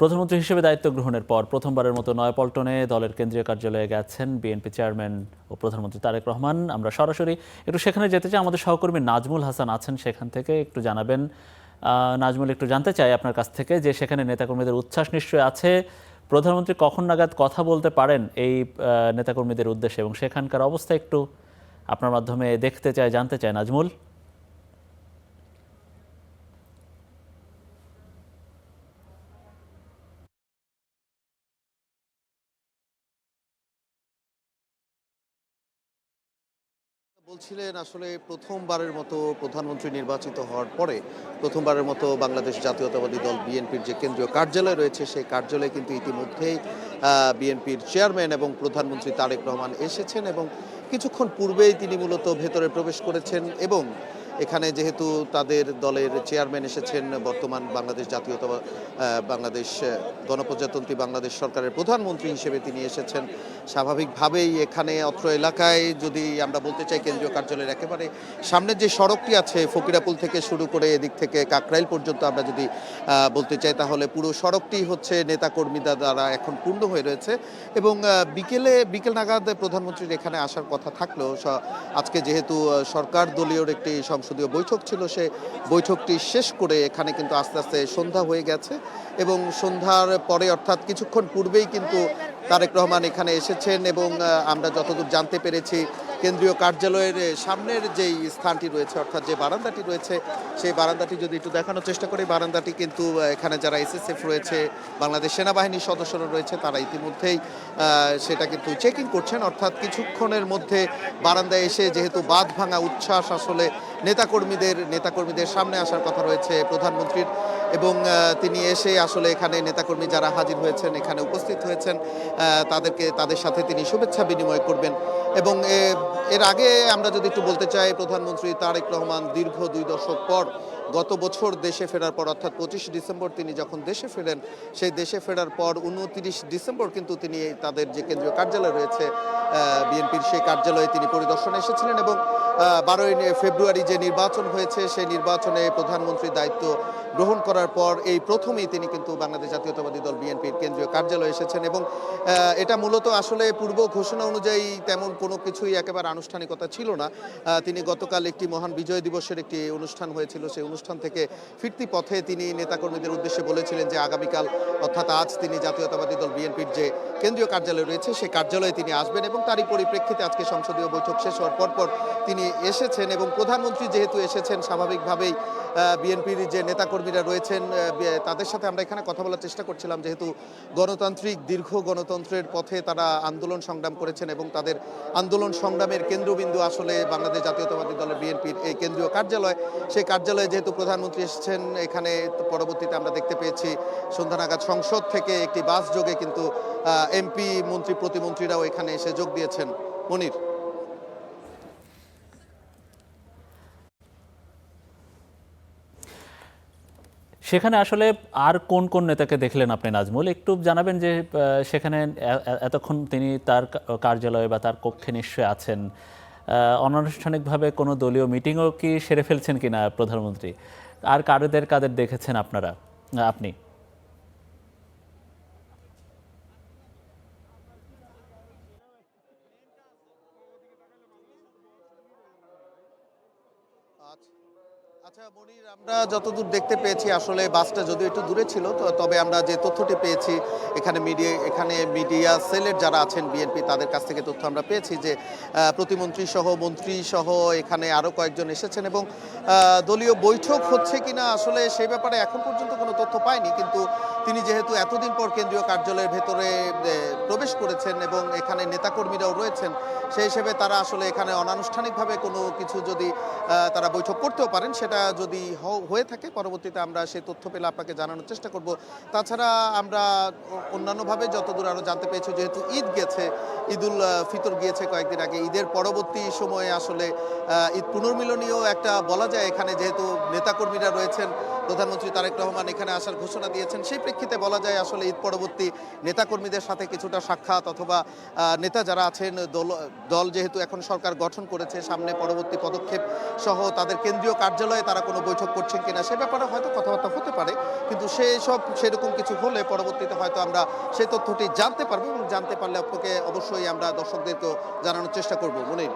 প্রধানমন্ত্রী হিসেবে দায়িত্ব গ্রহণের পর প্রথমবারের মতো নয়াপল্টনে দলের কেন্দ্রীয় কার্যালয়ে গেছেন বিএনপি চেয়ারম্যান ও প্রধানমন্ত্রী তারেক রহমান। আমরা সরাসরি একটু সেখানে যেতে চাই, আমাদের সহকর্মী নাজমুল হাসান আছেন সেখান থেকে, একটু জানাবেন। নাজমুল, একটু জানতে চাই আপনার কাছ থেকে যে সেখানে নেতাকর্মীদের উচ্ছ্বাস নিশ্চয়ই আছে। প্রধানমন্ত্রী কখন নাগাদ কথা বলতে পারেন এই নেতাকর্মীদের উদ্দেশ্যে, এবং সেখানকার অবস্থা একটু আপনার মাধ্যমে দেখতে চাই, জানতে চাই নাজমুল। বলছিলেন আসলে প্রথমবারের মতো প্রধানমন্ত্রী নির্বাচিত হওয়ার পরে প্রথমবারের মতো বাংলাদেশ জাতীয়তাবাদী দল বিএনপির যে কেন্দ্রীয় কার্যালয় রয়েছে সেই কার্যালয়ে কিন্তু ইতিমধ্যেই বিএনপির চেয়ারম্যান এবং প্রধানমন্ত্রী তারেক রহমান এসেছেন এবং কিছুক্ষণ পূর্বেই তিনি মূলত ভেতরে প্রবেশ করেছেন। এবং এখানে যেহেতু তাদের দলের চেয়ারম্যান এসেছেন, বর্তমান বাংলাদেশ গণপ্রজাতন্ত্রী বাংলাদেশ সরকারের প্রধানমন্ত্রী হিসেবে তিনি এসেছেন, স্বাভাবিকভাবেই এখানে অত্র এলাকায় যদি আমরা বলতে চাই কেন্দ্রীয় কার্যালয়ের একেবারে সামনের যে সড়কটি আছে ফকিরাপুল থেকে শুরু করে এদিক থেকে কাকরাইল পর্যন্ত আমরা যদি বলতে চাই, তাহলে পুরো সড়কটি হচ্ছে নেতাকর্মীদের দ্বারা এখন পূর্ণ হয়ে রয়েছে। এবং বিকেল নাগাদ প্রধানমন্ত্রীর এখানে আসার কথা থাকলেও আজকে যেহেতু সরকার দলীয় একটি সংসদীয় বৈঠক ছিল, সে বৈঠকটি শেষ করে এখানে কিন্তু আস্তে আস্তে সন্ধ্যা হয়ে গেছে এবং সন্ধ্যার পরে অর্থাৎ কিছুক্ষণ পূর্বেই কিন্তু তারেক রহমান এখানে এসেছেন। এবং আমরা যতদূর জানতে পেরেছি কেন্দ্রীয় কার্যালয়ের সামনের যেই স্থানটি রয়েছে অর্থাৎ যে বারান্দাটি রয়েছে সেই বারান্দাটি যদি একটু দেখানোর চেষ্টা করি, বারান্দাটি কিন্তু এখানে যারা এসএসএফ রয়েছে, বাংলাদেশ সেনাবাহিনীর সদস্যরা রয়েছে, তারা ইতিমধ্যেই সেটা কিন্তু চেকিং করছেন। অর্থাৎ কিছুক্ষণের মধ্যে বারান্দায় এসে যেহেতু বাঁধ ভাঙা উচ্ছ্বাস আসলে নেতাকর্মীদের সামনে আসার কথা রয়েছে প্রধানমন্ত্রীর, এবং তিনি এসে আসলে এখানে নেতাকর্মী যারা হাজির হয়েছেন এখানে উপস্থিত হয়েছেন তাদের সাথে তিনি শুভেচ্ছা বিনিময় করবেন। এবং এর আগে আমরা যদি একটু বলতে চাই, প্রধানমন্ত্রী তারেক রহমান দীর্ঘ 2 দশক পর গত বছর দেশে ফেরার পর অর্থাৎ 25 ডিসেম্বর তিনি যখন দেশে ফেরেন, সেই দেশে ফেরার পর 29 ডিসেম্বর কিন্তু তিনি তাদের যে কেন্দ্রীয় কার্যালয় রয়েছে বিএনপির, সেই কার্যালয়ে তিনি পরিদর্শনে এসেছিলেন। এবং 12 ফেব্রুয়ারি যে নির্বাচন হয়েছে সেই নির্বাচনে প্রধানমন্ত্রীর দায়িত্ব গ্রহণ করার পর এই প্রথমেই তিনি কিন্তু বাংলাদেশ জাতীয়তাবাদী দল বিএনপির কেন্দ্রীয় কার্যালয়ে এসেছেন। এবং এটা মূলত আসলে পূর্ব ঘোষণা অনুযায়ী তেমন কোনো কিছুই একেবারে আনুষ্ঠানিকতা ছিল না। তিনি গতকাল একটি মহান বিজয় দিবসের একটি অনুষ্ঠান হয়েছিল, সেই অনুষ্ঠান থেকে ফিরতি পথে তিনি নেতাকর্মীদের উদ্দেশ্যে বলেছিলেন যে আগামীকাল অর্থাৎ আজ তিনি জাতীয়তাবাদী দল বিএনপির যে কেন্দ্রীয় কার্যালয় রয়েছে সেই কার্যালয়ে তিনি আসবেন। এবং তারই পরিপ্রেক্ষিতে আজকে সংসদীয় বৈঠক শেষ হওয়ার পরপর তিনি এসেছেন। এবং প্রধানমন্ত্রী যেহেতু এসেছেন, স্বাভাবিকভাবেই বিএনপির যে নেতাকর্মীরা রয়েছেন তাদের সাথে আমরা এখানে কথা বলার চেষ্টা করছিলাম, যেহেতু দীর্ঘ গণতন্ত্রের পথে তারা আন্দোলন সংগ্রাম করেছেন এবং তাদের আন্দোলন সংগ্রামের কেন্দ্রবিন্দু আসলে বাংলাদেশ জাতীয়তাবাদী দলের বিএনপির এই কেন্দ্রীয় কার্যালয়। সেই কার্যালয়ে যেহেতু প্রধানমন্ত্রী এসেছেন, এখানে পরবর্তীতে আমরা দেখতে পেয়েছি সন্ধ্যা নাগাদ সংসদ থেকে একটি বাস যোগে কিন্তু এমপি, মন্ত্রী, প্রতিমন্ত্রীরাও এখানে এসে যোগ দিয়েছেন। মনির, সেখানে আসলে আর কোন কোন নেতাকে দেখলেন আপনি নাজমুল, একটু জানাবেন যে সেখানে এতক্ষণ তিনি তার কার্যালয়ে বা তার কক্ষে নিশ্চয়ই আছেন। অনানুষ্ঠানিকভাবে কোনো দলীয় মিটিংও কি সেরে ফেলছেন কিনা প্রধানমন্ত্রী? আর কাদের দেখেছেন আপনি? আচ্ছা মনির, আমরা যতদূর দেখতে পেয়েছি আসলে বাসটা যদিও একটু দূরে ছিল, তবে আমরা যে তথ্যটি পেয়েছি এখানে মিডিয়া সেলের যারা আছেন বিএনপি তাদের কাছ থেকে তথ্য আমরা পেয়েছি যে প্রতিমন্ত্রী সহ মন্ত্রী সহ এখানে আরও কয়েকজন এসেছেন। এবং দলীয় বৈঠক হচ্ছে কিনা আসলে সেই ব্যাপারে এখন পর্যন্ত কোনো তথ্য পাইনি, কিন্তু তিনি যেহেতু এতদিন পর কেন্দ্রীয় কার্যালয়ের ভেতরে প্রবেশ করেছেন এবং এখানে নেতাকর্মীরাও রয়েছেন, সেই হিসেবে তারা আসলে এখানে অনানুষ্ঠানিকভাবে কোনো কিছু যদি তারা বৈঠক করতেও পারেন, সেটা যদি হয়ে থাকে পরবর্তীতে আমরা সেই তথ্য পেলে আপনাকে জানানোর চেষ্টা করব। তাছাড়া আমরা অন্যান্যভাবে যতদূর আরও জানতে পেরেছি, যেহেতু ঈদুল ফিতর গিয়েছে কয়েকদিন আগে, ঈদের পরবর্তী সময়ে আসলে ঈদ পুনর্মিলনীয় একটা বলা যায় এখানে, যেহেতু নেতাকর্মীরা রয়েছেন, প্রধানমন্ত্রী তারেক রহমান এখানে আসার ঘোষণা দিয়েছেন, সেই প্রেক্ষিতে প্রেক্ষিতে বলা যায় আসলে ঈদ পরবর্তী নেতাকর্মীদের সাথে কিছুটা সাক্ষাৎ অথবা নেতা যারা আছেন দল যেহেতু এখন সরকার গঠন করেছে, সামনে পরবর্তী পদক্ষেপ সহ তাদের কেন্দ্রীয় কার্যালয়ে তারা কোনো বৈঠক করছেন কিনা সে ব্যাপারে হয়তো কথাবার্তা হতে পারে, কিন্তু সেরকম কিছু হলে পরবর্তীতে হয়তো আমরা সেই তথ্যটি জানতে পারবো এবং জানতে পারলে আপনাকে অবশ্যই আমরা দর্শকদেরকেও জানানোর চেষ্টা করবো। মনির।